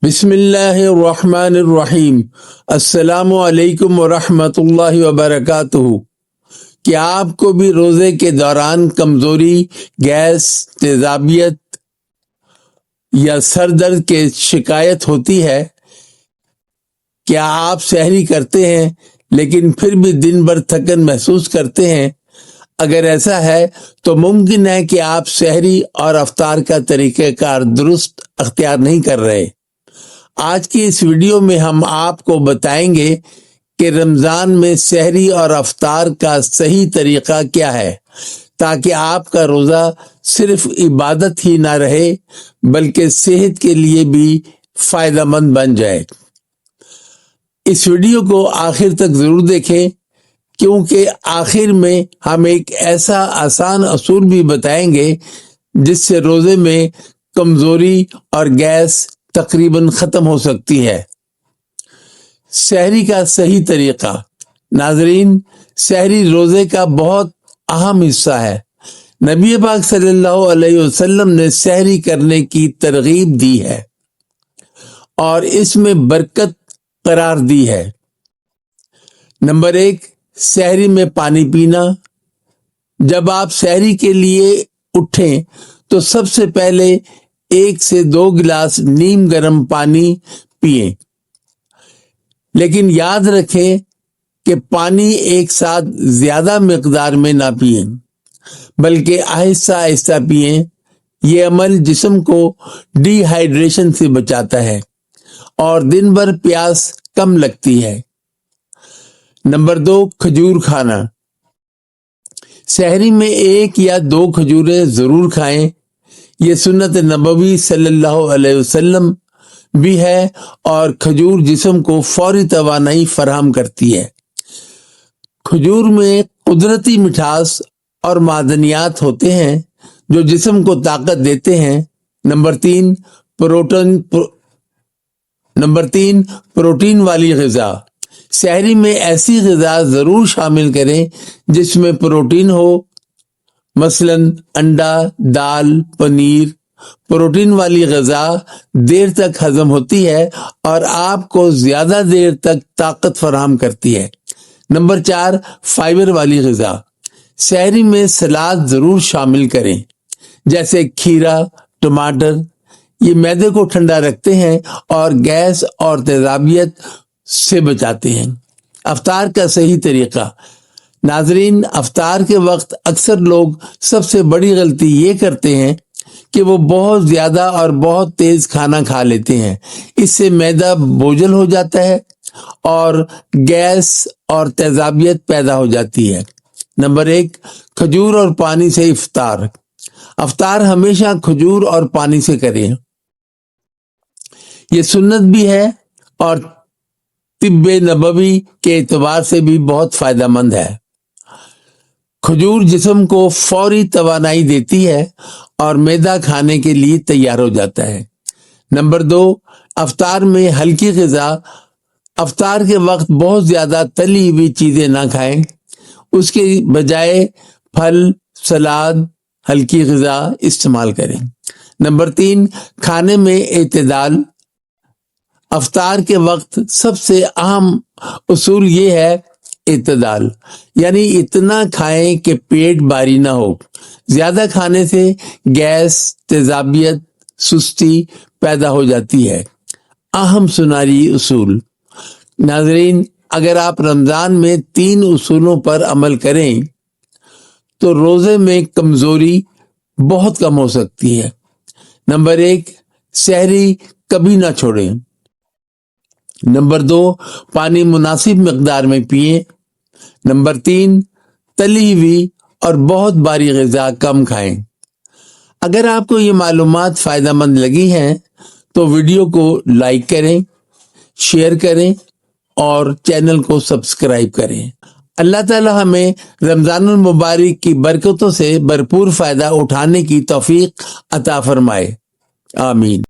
بسم اللہ الرحمن الرحیم۔ السلام علیکم ورحمۃ اللہ وبرکاتہ۔ کیا آپ کو بھی روزے کے دوران کمزوری، گیس، تیزابیت یا سر درد کی شکایت ہوتی ہے؟ کیا آپ سحری کرتے ہیں لیکن پھر بھی دن بھر تھکن محسوس کرتے ہیں؟ اگر ایسا ہے تو ممکن ہے کہ آپ سحری اور افطار کا طریقہ کار درست اختیار نہیں کر رہے۔ آج کی اس ویڈیو میں ہم آپ کو بتائیں گے کہ رمضان میں سحری اور افطار کا صحیح طریقہ کیا ہے، تاکہ آپ کا روزہ صرف عبادت ہی نہ رہے بلکہ صحت کے لیے بھی فائدہ مند بن جائے۔ اس ویڈیو کو آخر تک ضرور دیکھیں، کیونکہ آخر میں ہم ایک ایسا آسان اصول بھی بتائیں گے جس سے روزے میں کمزوری اور گیس تقریباً ختم ہو سکتی ہے۔ سحری کا صحیح طریقہ۔ ناظرین، سحری روزے کا بہت اہم حصہ ہے۔ نبی پاک صلی اللہ علیہ وسلم نے سحری کرنے کی ترغیب دی ہے اور اس میں برکت قرار دی ہے۔ نمبر 1، سحری میں پانی پینا۔ جب آپ سحری کے لیے اٹھیں تو سب سے پہلے 1 سے 2 گلاس نیم گرم پانی پئیں، لیکن یاد رکھیں کہ پانی ایک ساتھ زیادہ مقدار میں نہ پئیں بلکہ آہستہ آہستہ پئیں۔ یہ عمل جسم کو ڈی ہائیڈریشن سے بچاتا ہے اور دن بھر پیاس کم لگتی ہے۔ نمبر 2، کھجور کھانا۔ سحری میں 1 یا 2 کھجوریں ضرور کھائیں۔ یہ سنت نبوی صلی اللہ علیہ وسلم بھی ہے اور کھجور جسم کو فوری توانائی فراہم کرتی ہے۔ کھجور میں قدرتی مٹھاس اور معدنیات ہوتے ہیں جو جسم کو طاقت دیتے ہیں۔ نمبر 3، پروٹین والی غذا۔ سحری میں ایسی غذا ضرور شامل کریں جس میں پروٹین ہو، مثلاً انڈا، دال، پنیر۔ پروٹین والی غذا دیر تک ہضم ہوتی ہے اور آپ کو زیادہ دیر تک طاقت فراہم کرتی ہے۔ نمبر 4، فائبر والی غذا۔ سحری میں سلاد ضرور شامل کریں، جیسے کھیرا، ٹماٹر۔ یہ معدے کو ٹھنڈا رکھتے ہیں اور گیس اور تیزابیت سے بچاتے ہیں۔ افطار کا صحیح طریقہ۔ ناظرین، افطار کے وقت اکثر لوگ سب سے بڑی غلطی یہ کرتے ہیں کہ وہ بہت زیادہ اور بہت تیز کھانا کھا لیتے ہیں۔ اس سے معدہ بوجھل ہو جاتا ہے اور گیس اور تیزابیت پیدا ہو جاتی ہے۔ نمبر 1، کھجور اور پانی سے افطار۔ افطار ہمیشہ کھجور اور پانی سے کریں۔ یہ سنت بھی ہے اور طب نبوی کے اعتبار سے بھی بہت فائدہ مند ہے۔ کھجور جسم کو فوری توانائی دیتی ہے اور معدہ کھانے کے لیے تیار ہو جاتا ہے۔ نمبر 2، افطار میں ہلکی غذا۔ افطار کے وقت بہت زیادہ تلی ہوئی چیزیں نہ کھائیں، اس کے بجائے پھل، سلاد، ہلکی غذا استعمال کریں۔ نمبر 3، کھانے میں اعتدال۔ افطار کے وقت سب سے اہم اصول یہ ہے اعتدال، یعنی اتنا کھائیں کہ پیٹ بھاری نہ ہو۔ زیادہ کھانے سے گیس، تیزابیت، سستی پیدا ہو جاتی ہے۔ اہم سنہری اصول۔ ناظرین، اگر آپ رمضان میں 3 اصولوں پر عمل کریں تو روزے میں کمزوری بہت کم ہو سکتی ہے۔ نمبر 1، سحری کبھی نہ چھوڑیں۔ نمبر 2، پانی مناسب مقدار میں پئیں۔ نمبر 3، تلی ہوئی اور بہت بھاری غذا کم کھائیں۔ اگر آپ کو یہ معلومات فائدہ مند لگی ہیں تو ویڈیو کو لائک کریں، شیئر کریں اور چینل کو سبسکرائب کریں۔ اللہ تعالی ہمیں رمضان المبارک کی برکتوں سے بھرپور فائدہ اٹھانے کی توفیق عطا فرمائے۔ آمین۔